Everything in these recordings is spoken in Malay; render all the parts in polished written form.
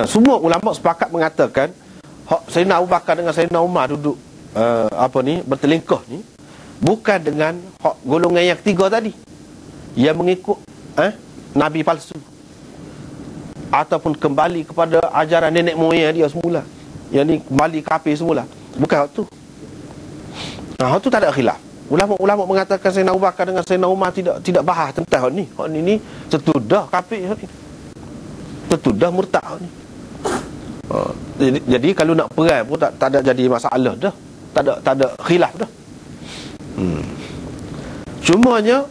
Semua ulama sepakat mengatakan Sayyidina Abu Bakar dengan Sayyidina Umar duduk bertelingkuh ni bukan dengan golongan yang ketiga tadi yang mengikut Nabi palsu ataupun kembali kepada ajaran nenek moyang dia semula, yang ni kembali kafir semula. Bukan hak tu. Hak tu tak ada khilaf. Ulama-ulama mengatakan Sayyidina Abu Bakar dengan Sayyidina Umar tidak bahas tentang hak ni. Hak ni tentu dah kafir, hak ni tentu dah murtad hak ni. Jadi kalau nak perang pun tak ada jadi masalah dah. Tak ada khilaf dah. Cumanya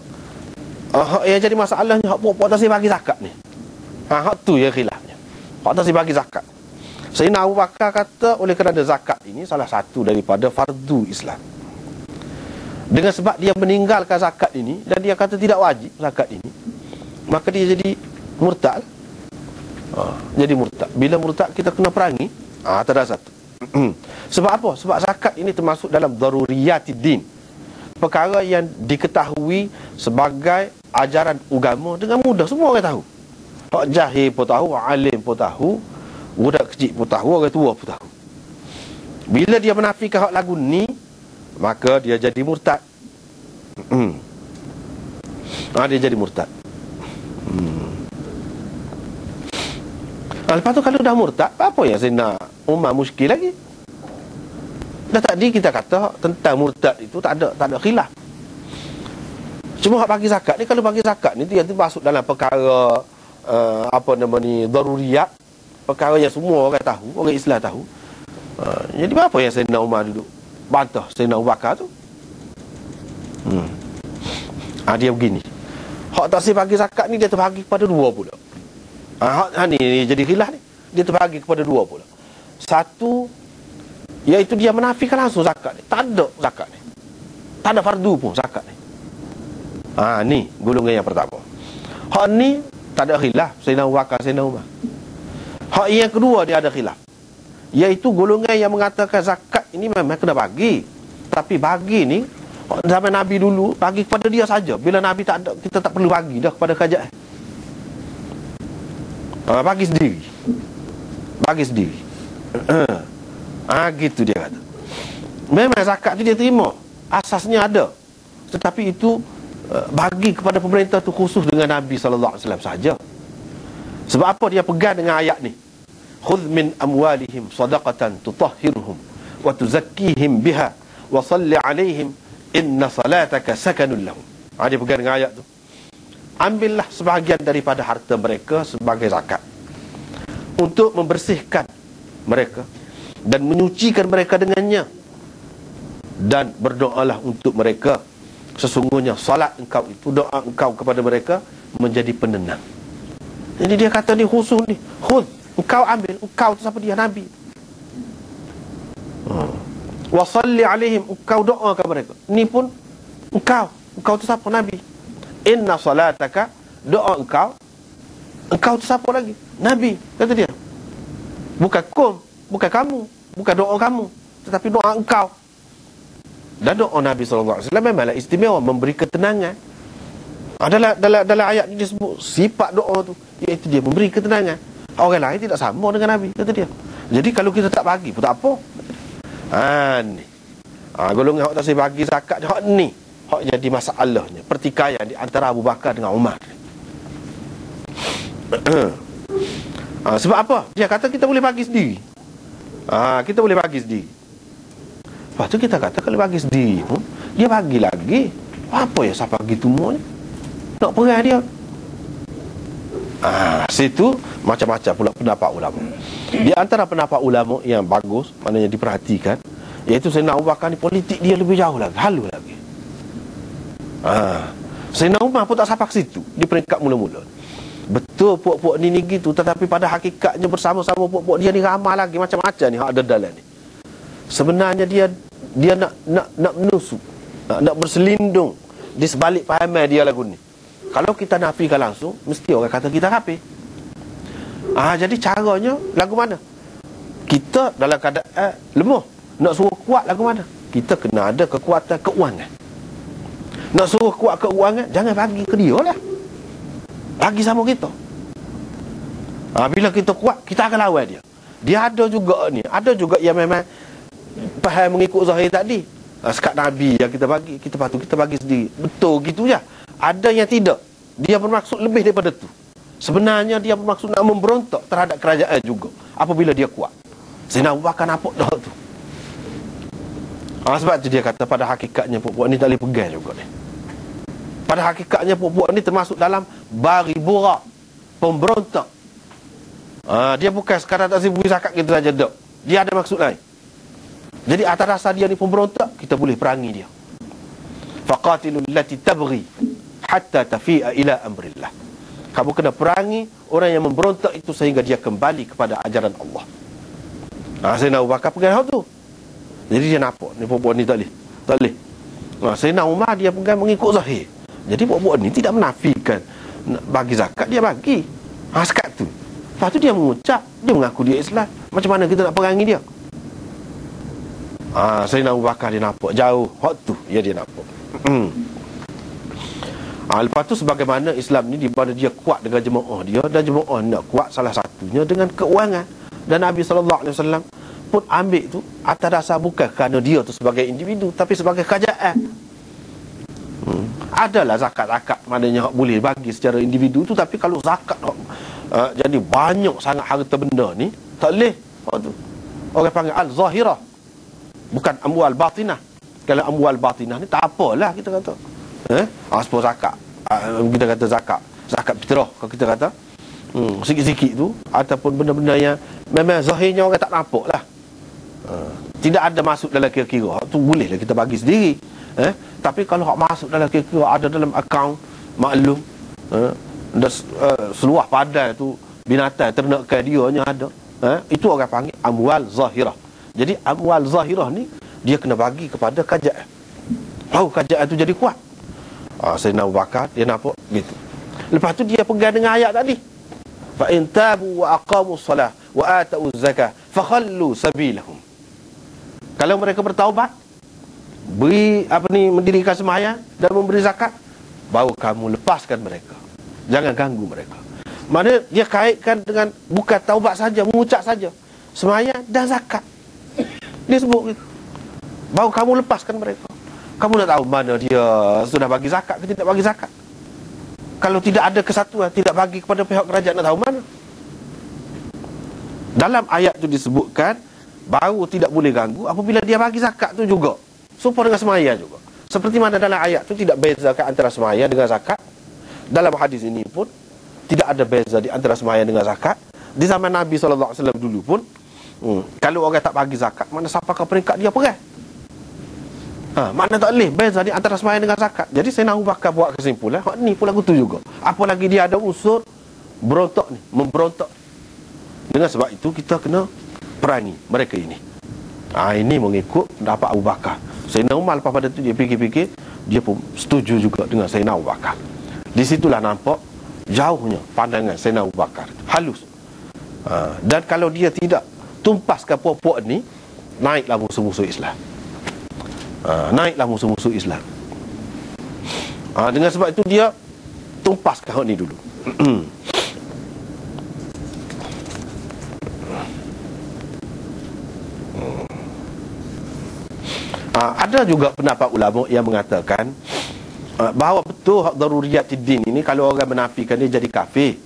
hak yang jadi masalahnya hak puak-puak tak bagi zakat ni. Hak tu yang khilafnya. Hak tak bagi zakat. Sayyidina Abu Bakar kata oleh kerana zakat ini salah satu daripada fardu Islam. Dengan sebab dia meninggalkan zakat ini dan dia kata tidak wajib zakat ini, maka dia jadi murtad. Jadi murtad. Bila murtad kita kena perangi. Tak ada satu. Sebab apa? Sebab zakat ini termasuk dalam daruriyatid din, perkara yang diketahui sebagai ajaran agama dengan mudah, semua orang tahu. Hak jahil pun tahu, alim pun tahu, budak kecil pun tahu, orang tua pun tahu. Bila dia menafikan hak lagu ni, maka dia jadi murtad. Dia jadi murtad. Lepas tu kalau dah murtad, apa yang Sayyidina Umar muskil lagi? Dah tadi kita kata tentang murtad itu tak ada khilaf. Cuma hak bagi zakat ni, kalau bagi zakat ni dia masuk dalam perkara daruriyat, perkara yang semua orang tahu, orang Islam tahu. Jadi apa yang Sayyidina Umar duduk bantah Sayyidina Abu Bakar tu? Dia begini. Hak tak bagi zakat ni dia terbagi kepada dua pula. Ni jadi khilaf ni. Dia terbagi kepada dua pula. Satu, iaitu dia menafikan langsung zakat ni. Tak ada zakat ni. Tak ada fardu pun zakat ni. Ni golongan yang pertama. Hak ni tak ada khilaf, Sayyidina Abu Bakar, Sayyidina Umar. Hak yang kedua dia ada khilaf, iaitu golongan yang mengatakan zakat ini memang kena bagi, tapi bagi ni zaman Nabi dulu bagi kepada dia saja. Bila Nabi tak ada, kita tak perlu bagi dah kepada kerajaan. Bagi sendiri. Bagi sendiri. Gitu dia kata. Memang zakat tu dia terima, asasnya ada, tetapi itu bagi kepada pemerintah tu khusus dengan Nabi SAW saja. Sebab apa dia pegang dengan ayat ni? Khudh min amwalihim sadaqatan tutahhiruhum wa tuzakkihim biha wa salli alaihim inna salataka sakanun lahum. Dia pegang dengan ayat tu. Ambillah sebahagian daripada harta mereka sebagai zakat untuk membersihkan mereka dan menyucikan mereka dengannya, dan berdoalah untuk mereka, sesungguhnya salat engkau itu, doa engkau kepada mereka menjadi penenang. Jadi dia kata ni khusus ni, khudh, engkau ambil, engkau tu siapa dia? Nabi. Wa salli alaihim, engkau doakan mereka. Ni pun engkau tu siapa? Nabi. Inna salataka, doa engkau tu siapa lagi? Nabi, kata dia. Bukan kamu, bukan doa kamu, tetapi doa engkau. Dan doa Nabi SAW memanglah istimewa, memberi ketenangan. Dalam ayat ini disebut sifat doa tu, iaitu dia memberi ketenangan. Orang lain tidak sama dengan Nabi, kata dia. Jadi kalau kita tak bagi pun tak apa. Ni golongan hak tak saya bagi zakat, hak ni hak jadi masalahnya, pertikaian di antara Abu Bakar dengan Umar. Sebab apa? Dia kata kita boleh bagi sendiri. Kita boleh bagi sendiri. Lepas tu kita kata kalau bagi sendiri pun dia bagi lagi. Apa ya siapa bagi semuanya? Nak perang dia. Situ macam-macam pula pendapat ulama. Di antara pendapat ulama yang bagus, maknanya diperhatikan, iaitu Sayyidina Abu Bakar ni politik dia lebih jauh lagi, halus lagi. Sayyidina Umar pun tak sampai ke situ di peringkat mula-mula. Betul puak-puak ni gitu, tetapi pada hakikatnya bersama-sama puak-puak dia ni ramai lagi macam-macam ni hak ada dalam ni. Sebenarnya dia nak menusuk, nak berselindung di sebalik pahaman dia lagu ni. Kalau kita nafikan langsung, mesti orang kata kita kafir. Jadi caranya lagu mana? Kita dalam keadaan lemah, nak suruh kuat lagu mana? Kita kena ada kekuatan keuangan. Nak suruh kuat keuangan, jangan bagi ke dia lah, bagi sama kita. Bila kita kuat, kita akan lawan dia. Dia ada juga ni, ada juga yang memang faham mengikut zahir tadi. Sekat Nabi yang kita bagi, kita patut kita bagi sendiri. Betul gitu je. Ada yang tidak. Dia bermaksud lebih daripada tu. Sebenarnya dia bermaksud nak memberontak terhadap kerajaan juga apabila dia kuat. Sayyidina Abu Bakar nampak dah tu. Sebab tu dia kata pada hakikatnya puak-puak ni tak boleh pegang juga ni. Pada hakikatnya puak-puak ni termasuk dalam bari burak, pemberontak. Dia bukan sekadar tak sibuk zakat kita saja tak. Dia ada maksud lain. Jadi atas dasar dia ni pemberontak, kita boleh perangi dia. Faqatilul lati tabghi hatta tafi'a ila amrillah. Kamu kena perangi orang yang memberontak itu sehingga dia kembali kepada ajaran Allah. Sayyidina Abu Bakar pegang hal tu. Jadi dia nampak ni puak-puak ni tak boleh. Sayyidina Umar dia pegang mengikut zahir. Jadi puak-puak ni tidak menafikan bagi zakat, dia bagi. Sekat tu. Lepas tu dia mengucap, dia mengaku dia Islam. Macam mana kita nak perangi dia? Sayyidina Abu Bakar dia nampak jauh hak tu, dia nampak. Lepas tu sebagaimana Islam ni di mana dia kuat dengan jemaah dia, dan jemaah nak kuat salah satunya dengan keuangan. Dan Nabi SAW pun ambil tu atas dasar bukan kerana dia tu sebagai individu, tapi sebagai kerajaan. Adalah zakat-zakat maknanya boleh bagi secara individu tu, tapi kalau zakat jadi banyak sangat harta benda ni tak boleh. Orang panggil al-zahirah, bukan amwal batinah. Kalau amwal batinah ni tak apalah kita kata. Sepuluh zakat, kita kata zakat fitrah kalau kita kata sikit-sikit tu, ataupun benda-benda yang memang zahirnya orang tak nampak lah, tidak ada masuk dalam kira-kira tu, bolehlah kita bagi sendiri. Tapi kalau hak masuk dalam kira-kira, ada dalam akaun maklum, seluah padai tu binatang ternakan dia nya ada, itu orang panggil amwal zahirah. Jadi amwal zahirah ni dia kena bagi kepada kerajaan, baru kerajaan tu jadi kuat. Sayyidina Abu Bakar dia nampak gitu. Lepas tu dia pegang dengan ayat tadi, fa in tabu wa aqamus salah wa atau zakah fakhallu sabilahum. Kalau mereka bertaubat, mendirikan sembahyang dan memberi zakat, baru kamu lepaskan mereka, jangan ganggu mereka. Mana dia kaitkan dengan bukan taubat saja, mengucap saja, sembahyang dan zakat. Dia sebut gitu, baru kamu lepaskan mereka. Kamu nak tahu mana dia sudah bagi zakat ke tidak bagi zakat? Kalau tidak ada kesatuan, tidak bagi kepada pihak kerajaan, nak tahu mana? Dalam ayat tu disebutkan baru tidak boleh ganggu apabila dia bagi zakat tu juga, serupa dengan sembahyang juga. Seperti mana dalam ayat tu tidak bezakan antara sembahyang dengan zakat, dalam hadis ini pun tidak ada beza di antara sembahyang dengan zakat. Di zaman Nabi SAW dulu pun, kalau orang tak bagi zakat, mana siapakah peringkat dia perang? Makna tak boleh beza di antara sembahyang dengan zakat. Jadi Sayyidina Abu Bakar buat kesimpulan, ni pun lagu tu juga. Apalagi dia ada unsur berontak ni, memberontak. Dengan sebab itu kita kena perangi mereka ini. Ini mengikut pendapat Abu Bakar. Sayyidina Umar lepas pada tu dia fikir-fikir, dia pun setuju juga dengan Sayyidina Abu Bakar. Di situlah nampak jauhnya pandangan Sayyidina Abu Bakar, halus. Dan kalau dia tidak tumpaskan puak-puak ni, naiklah musuh-musuh Islam. Naiklah musuh-musuh Islam. Dengan sebab itu dia tumpaskan hal ni dulu. Ada juga pendapat ulama yang mengatakan bahawa betul hak daruriyatid din ini, kalau orang menafikan dia jadi kafir.